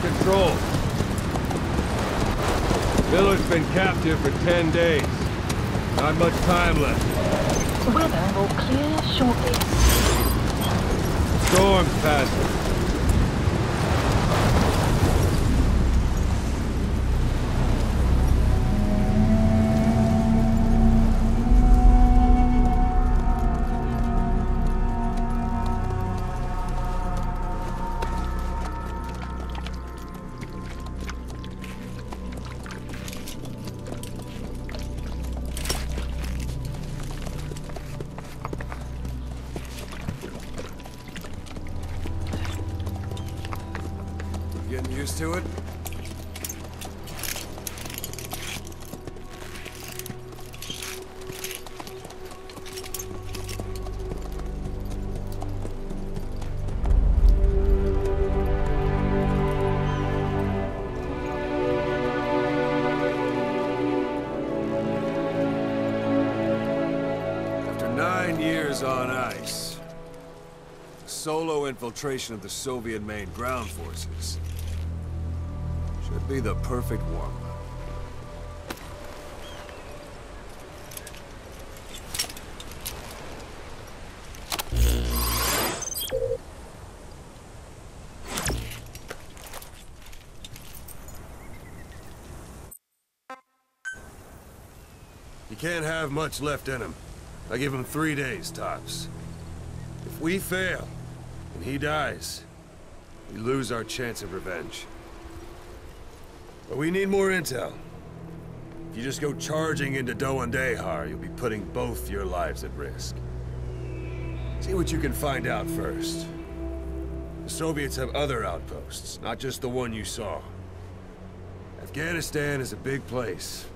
control. Miller's been captive for 10 days. Not much time left. Weather will clear shortly. Storm's passing. Getting used to it? After 9 years on ice, solo infiltration of the Soviet main ground forces should be the perfect warm-up. You can't have much left in him. I give him 3 days, tops. If we fail, and he dies, we lose our chance of revenge. But we need more intel. If you just go charging into Doandehar, you'll be putting both your lives at risk. See what you can find out first. The Soviets have other outposts, not just the one you saw. Afghanistan is a big place.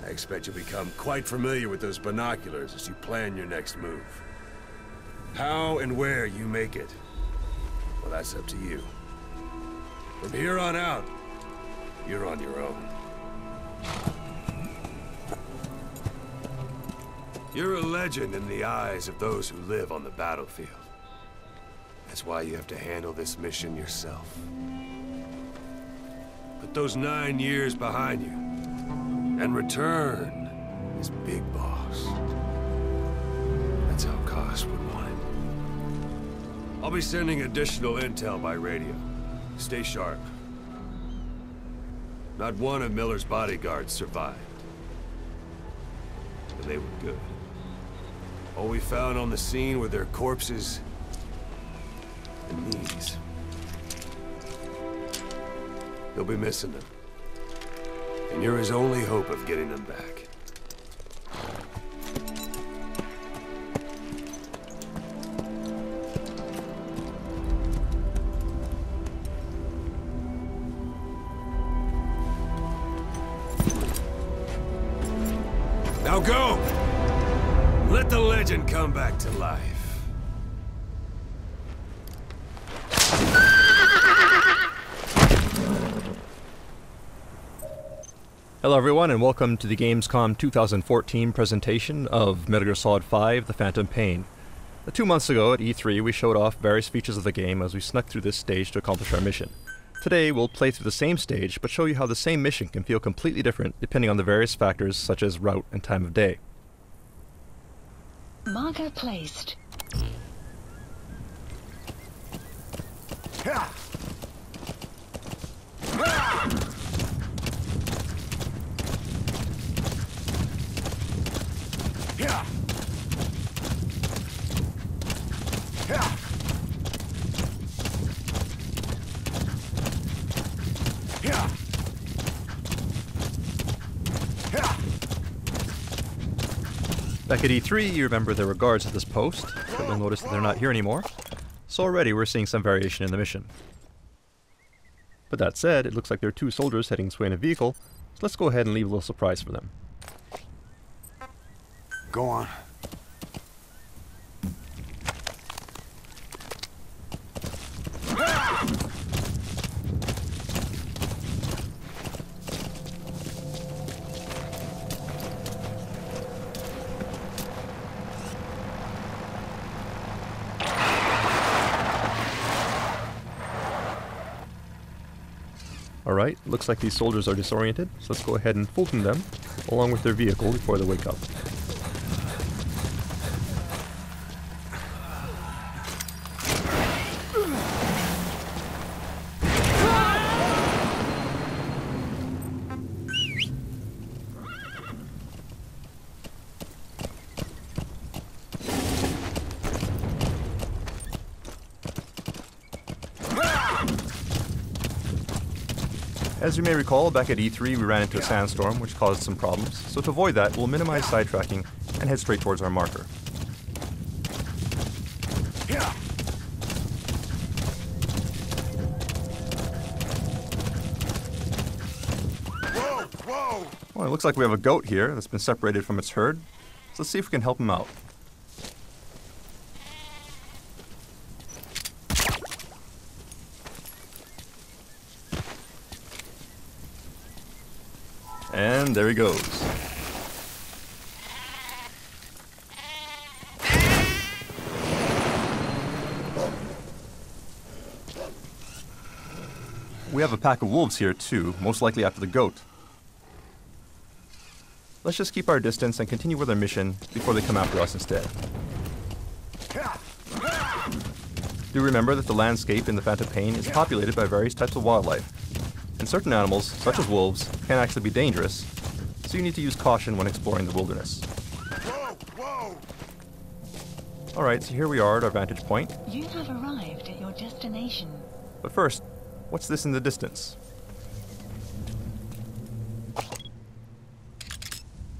I expect you'll become quite familiar with those binoculars as you plan your next move. How and where you make it, well, that's up to you. From here on out, you're on your own. You're a legend in the eyes of those who live on the battlefield. That's why you have to handle this mission yourself. Put those 9 years behind you, and return as Big Boss. That's how Koss would want it. I'll be sending additional intel by radio. Stay sharp. Not one of Miller's bodyguards survived. And they were good. All we found on the scene were their corpses and knees. He'll be missing them. And you're his only hope of getting them back. Now go! Let the legend come back to life. Hello everyone and welcome to the Gamescom 2014 presentation of Metal Gear Solid 5: The Phantom Pain. 2 months ago at E3 we showed off various features of the game as we snuck through this stage to accomplish our mission. Today we'll play through the same stage but show you how the same mission can feel completely different depending on the various factors such as route and time of day. Marker placed. Back at E3, you remember there were guards at this post, but you'll notice that they're not here anymore, so already we're seeing some variation in the mission. But that said, it looks like there are 2 soldiers heading this way in a vehicle, so let's go ahead and leave a little surprise for them. Go on. Alright, looks like these soldiers are disoriented, so let's go ahead and fulton them, along with their vehicle before they wake up. As you may recall, back at E3 we ran into a sandstorm which caused some problems, so to avoid that we'll minimize sidetracking and head straight towards our marker. Well, it looks like we have a goat here that's been separated from its herd, so let's see if we can help him out. And there he goes. We have a pack of wolves here too, most likely after the goat. Let's just keep our distance and continue with our mission before they come after us instead. Do remember that the landscape in the Phantom Pain is populated by various types of wildlife. And certain animals, such as wolves, can actually be dangerous, so you need to use caution when exploring the wilderness. Alright, so here we are at our vantage point. You have arrived at your destination. But first, what's this in the distance?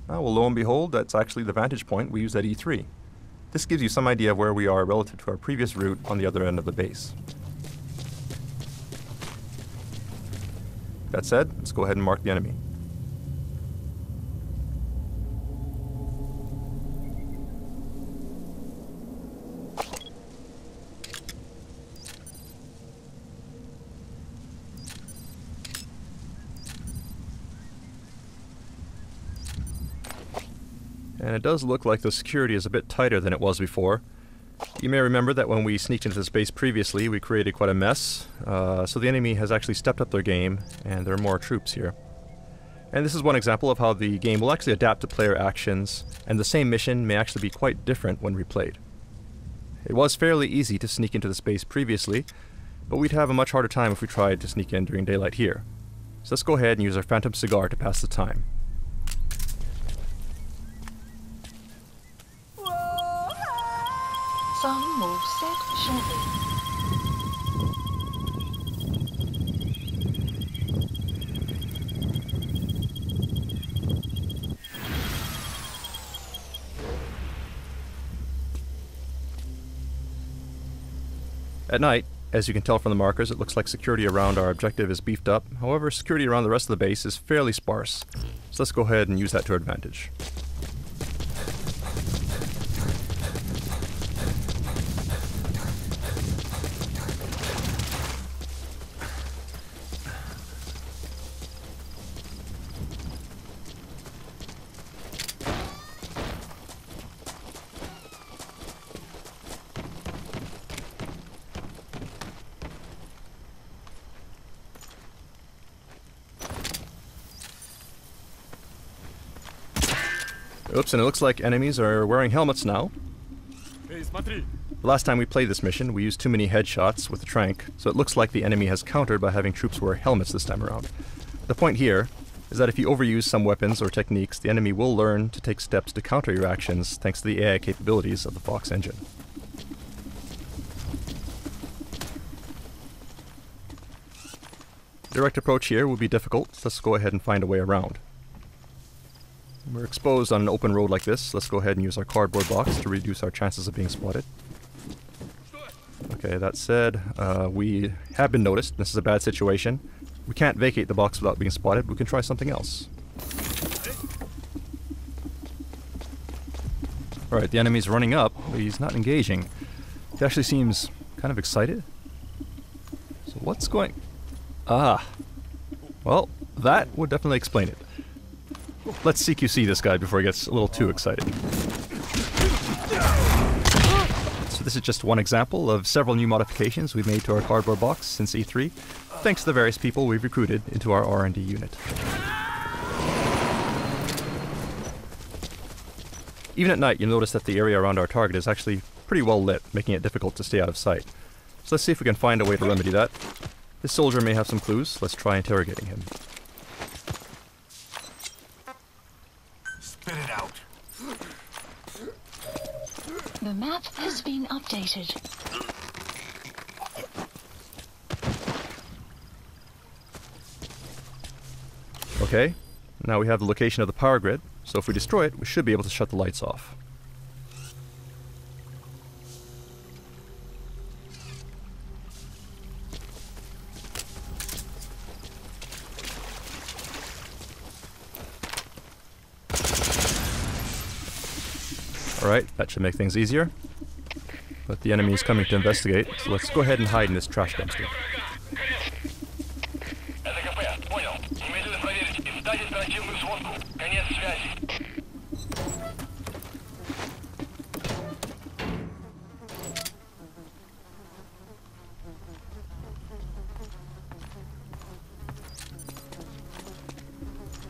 Well, lo and behold, that's actually the vantage point we used at E3. This gives you some idea of where we are relative to our previous route on the other end of the base. That said, let's go ahead and mark the enemy. And it does look like the security is a bit tighter than it was before. You may remember that when we sneaked into this base previously, we created quite a mess, so the enemy has actually stepped up their game, and there are more troops here. And this is one example of how the game will actually adapt to player actions, and the same mission may actually be quite different when replayed. It was fairly easy to sneak into the space previously, but we'd have a much harder time if we tried to sneak in during daylight here. So let's go ahead and use our Phantom Cigar to pass the time. Sun will set shortly. At night, as you can tell from the markers, it looks like security around our objective is beefed up. However, security around the rest of the base is fairly sparse. So let's go ahead and use that to our advantage. Oops, and it looks like enemies are wearing helmets now. The last time we played this mission, we used too many headshots with the trank, so it looks like the enemy has countered by having troops wear helmets this time around. The point here is that if you overuse some weapons or techniques, the enemy will learn to take steps to counter your actions thanks to the AI capabilities of the Fox engine. Direct approach here will be difficult, so let's go ahead and find a way around. We're exposed on an open road like this. Let's go ahead and use our cardboard box to reduce our chances of being spotted. Okay, that said, we have been noticed. This is a bad situation. We can't vacate the box without being spotted. We can try something else. Alright, the enemy's running up, but he's not engaging. He actually seems kind of excited. So what's going... Ah. Well, that would definitely explain it. Let's CQC this guy before he gets a little too excited. So this is just one example of several new modifications we've made to our cardboard box since E3. thanks to the various people we've recruited into our R&D unit. Even at night, you'll notice that the area around our target is actually pretty well lit, making it difficult to stay out of sight. So let's see if we can find a way to remedy that. This soldier may have some clues. Let's try interrogating him. Spit it out. The map has been updated. Okay, now we have the location of the power grid, so if we destroy it, we should be able to shut the lights off. Alright, that should make things easier. But the enemy is coming to investigate, so let's go ahead and hide in this trash dumpster.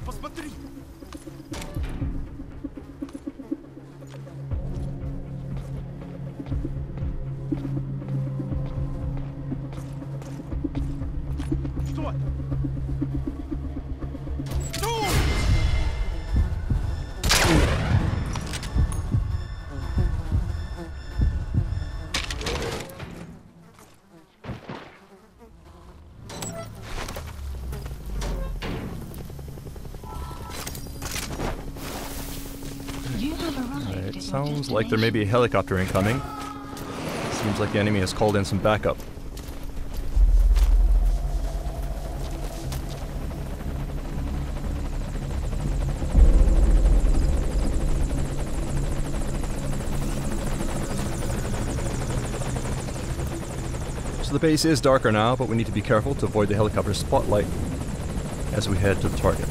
Посмотри! Что это? You have arrived at It your sounds like there may be a destination. helicopter incoming. Seems like the enemy has called in some backup. So the base is darker now, but we need to be careful to avoid the helicopter's spotlight as we head to the target.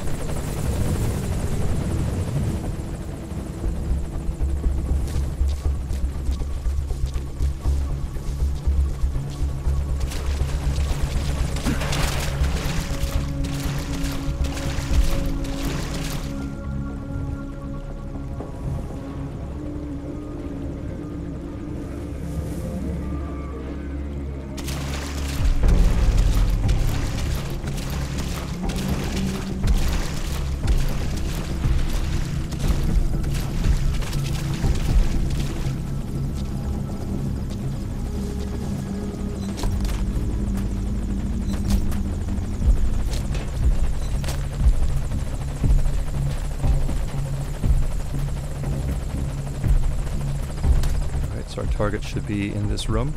So our target should be in this room.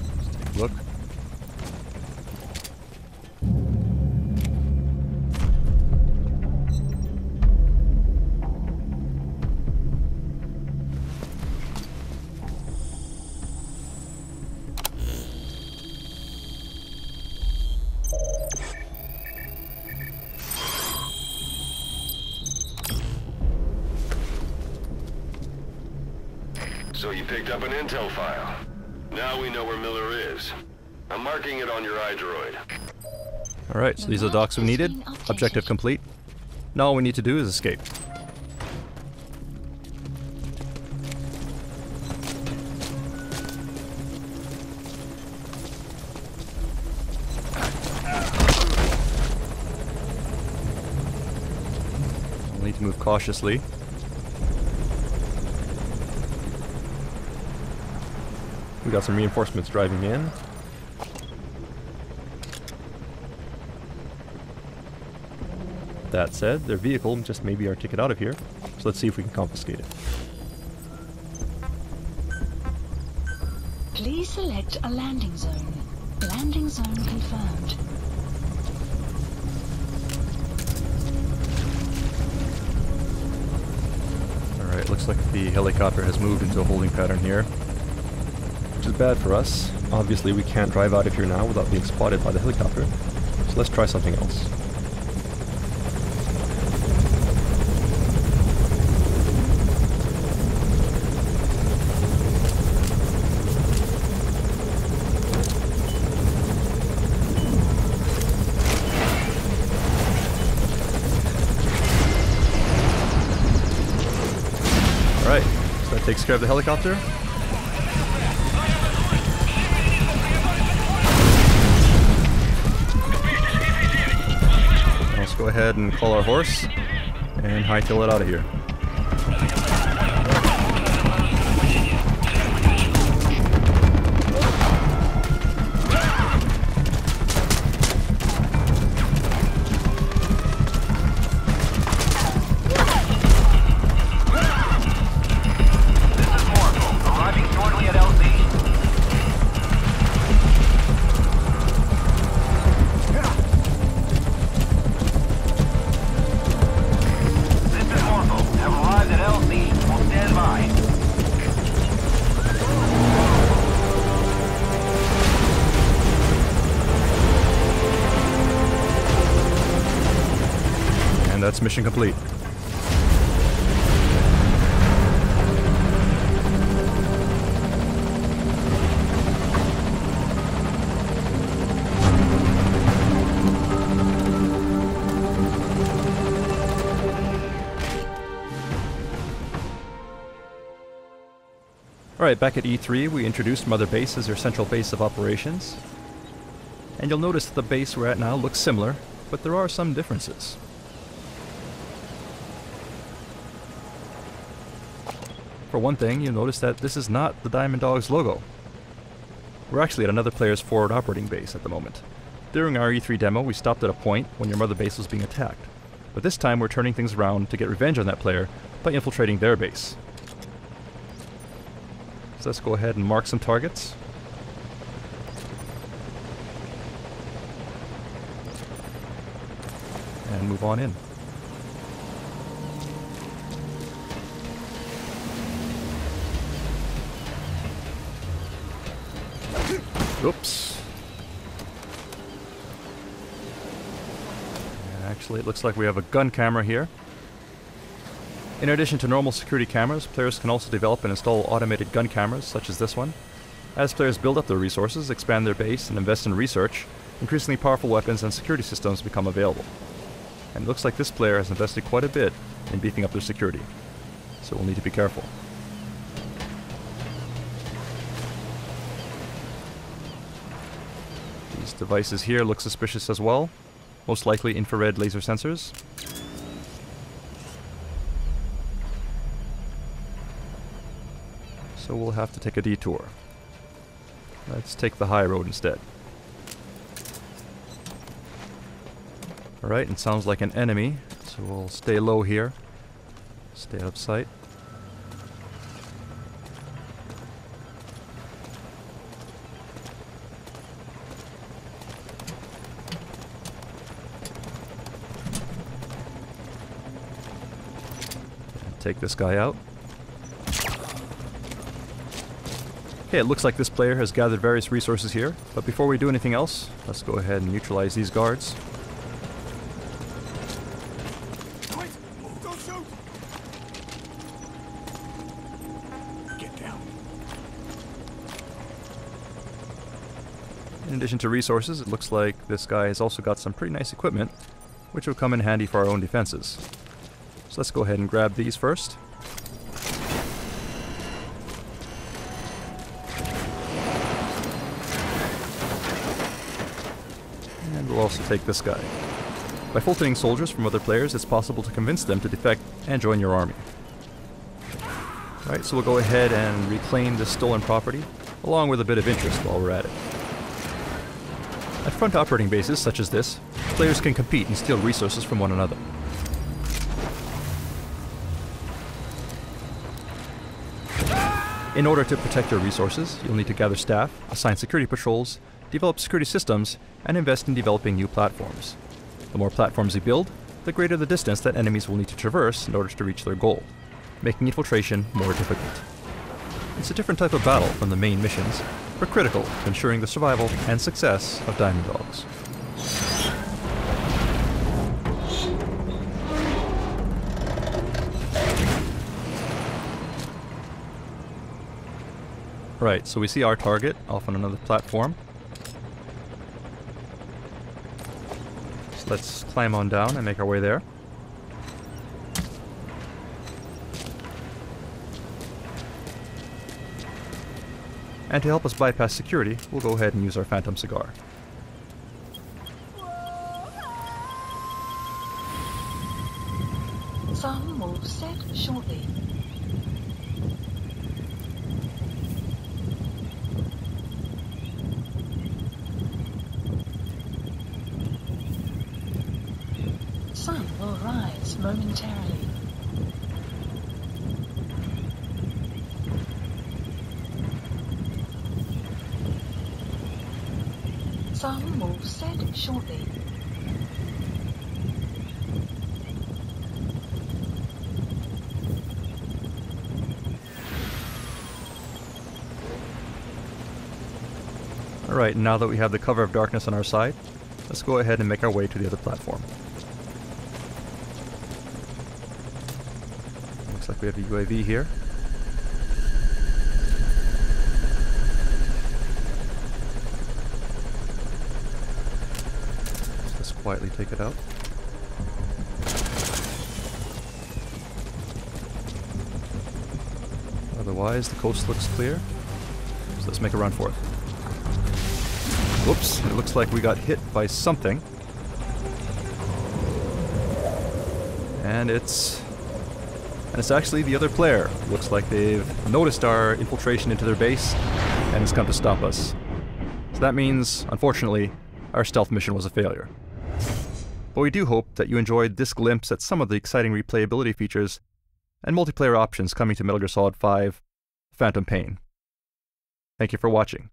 Let's take a look. So you picked up an intel file. Now we know where Miller is. I'm marking it on your iDroid. Alright, so these are the docks we needed. Objective complete. Now all we need to do is escape. We'll need to move cautiously. We got some reinforcements driving in. That said, their vehicle just may be our ticket out of here, so let's see if we can confiscate it. Please select a landing zone. Landing zone confirmed. Alright, looks like the helicopter has moved into a holding pattern here, which is bad for us. Obviously we can't drive out of here now without being spotted by the helicopter, so let's try something else. takes care of the helicopter. Let's go ahead and call our horse and hightail it out of here. That's mission complete. Alright, back at E3 we introduced Mother Base as our central base of operations. And you'll notice that the base we're at now looks similar, but there are some differences. For one thing, you'll notice that this is not the Diamond Dogs logo. We're actually at another player's forward operating base at the moment. During our E3 demo, we stopped at a point when your Mother Base was being attacked. But this time we're turning things around to get revenge on that player by infiltrating their base. So let's go ahead and mark some targets. And move on in. Oops. Actually, it looks like we have a gun camera here. In addition to normal security cameras, players can also develop and install automated gun cameras, such as this one. As players build up their resources, expand their base, and invest in research, increasingly powerful weapons and security systems become available. And it looks like this player has invested quite a bit in beefing up their security, so we'll need to be careful. These devices here look suspicious as well, most likely infrared laser sensors. So we'll have to take a detour. Let's take the high road instead. Alright, it sounds like an enemy, so we'll stay low here. Stay out of sight. Take this guy out. Okay, it looks like this player has gathered various resources here, but before we do anything else, let's go ahead and neutralize these guards. Wait! Don't shoot! Get down. In addition to resources, it looks like this guy has also got some pretty nice equipment, which will come in handy for our own defenses. So let's go ahead and grab these first. And we'll also take this guy. By filtering soldiers from other players, it's possible to convince them to defect and join your army. Alright, so we'll go ahead and reclaim this stolen property, along with a bit of interest while we're at it. At front operating bases such as this, players can compete and steal resources from one another. In order to protect your resources, you'll need to gather staff, assign security patrols, develop security systems, and invest in developing new platforms. The more platforms you build, the greater the distance that enemies will need to traverse in order to reach their goal, making infiltration more difficult. It's a different type of battle from the main missions, but critical to ensuring the survival and success of Diamond Dogs. Right, so we see our target off on another platform. So let's climb on down and make our way there. And to help us bypass security, we'll go ahead and use our Phantom cigar. Some will set shortly. Sun will rise momentarily. Sun will set shortly. Alright, now that we have the cover of darkness on our side, let's go ahead and make our way to the other platform. Looks like we have a UAV here. Let's just quietly take it out. Otherwise, the coast looks clear. So let's make a run for it. Whoops, it looks like we got hit by something. And it's actually the other player. Looks like they've noticed our infiltration into their base and has come to stop us. So that means, unfortunately, our stealth mission was a failure. But we do hope that you enjoyed this glimpse at some of the exciting replayability features and multiplayer options coming to Metal Gear Solid 5: Phantom Pain. Thank you for watching.